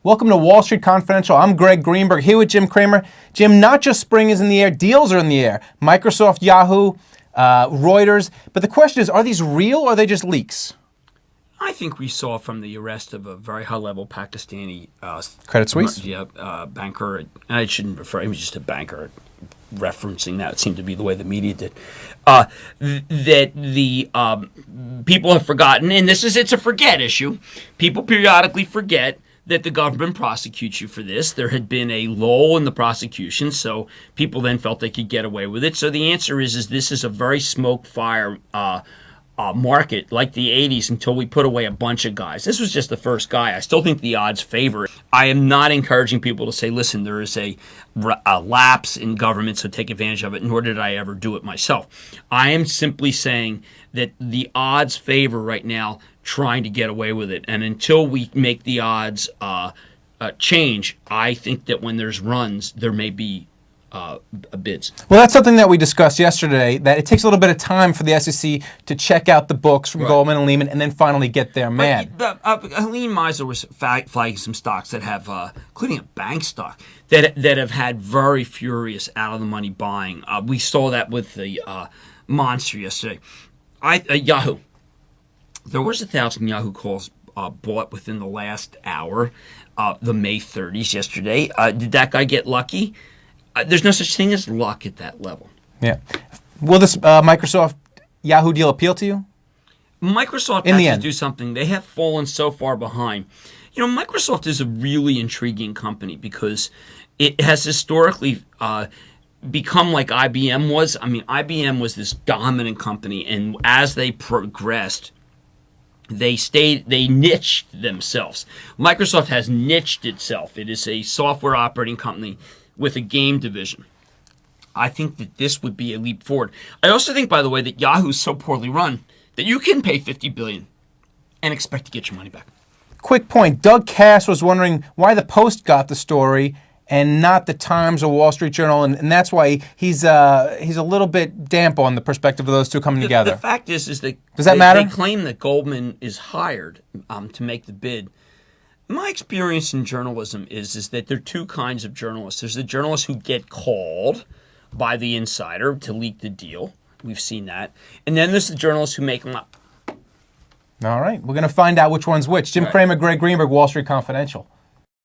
Welcome to Wall Street Confidential. I'm Greg Greenberg here with Jim Cramer. Jim, not just spring is in the air, deals are in the air. Microsoft, Yahoo, Reuters. But the question is, are these real or are they just leaks? I think we saw from the arrest of a very high-level Pakistani Credit Suisse? Banker. I shouldn't refer, he was just a banker. Referencing that, it seemed to be the way the media did. That the people have forgotten, and it's a forget issue. People periodically forget that the government prosecutes you for this. There had been a lull in the prosecution, so people then felt they could get away with it. So the answer is this is a very smoke fire market like the 80s until we put away a bunch of guys. This was just the first guy. I still think the odds favor it. I am not encouraging people to say, listen, there is a lapse in government, so take advantage of it, nor did I ever do it myself. I am simply saying that the odds favor right now trying to get away with it. And until we make the odds change, I think that when there's runs, there may be bids. Well, that's something that we discussed yesterday, that it takes a little bit of time for the SEC to check out the books from Goldman and Lehman and then finally get their man. Helene Meisler was flagging some stocks that have, including a bank stock, that have had very furious out-of-the-money buying. We saw that with the monster yesterday. Yahoo. There was 1,000 Yahoo calls bought within the last hour, the May 30s yesterday. Did that guy get lucky? There's no such thing as luck at that level. Yeah. Will this Microsoft Yahoo deal appeal to you? Microsoft has to do something. They have fallen so far behind. You know, Microsoft is a really intriguing company because it has historically become like IBM was. I mean, IBM was this dominant company, and as they progressed, they niched themselves. Microsoft has niched itself. It is a software operating company with a game division. I think that this would be a leap forward. I also think, by the way, that Yahoo is so poorly run that you can pay $50 billion and expect to get your money back. Quick point. Doug Cass was wondering why the Post got the story and not the Times or Wall Street Journal, and that's why he's a little bit damp on the perspective of those two coming together. The fact is that does that matter? They claim that Goldman is hired to make the bid. My experience in journalism is that there are two kinds of journalists. There's the journalists who get called by the insider to leak the deal. We've seen that. And then there's the journalists who make them up. All right. We're going to find out which one's which. Jim Cramer, Greg Greenberg, Wall Street Confidential.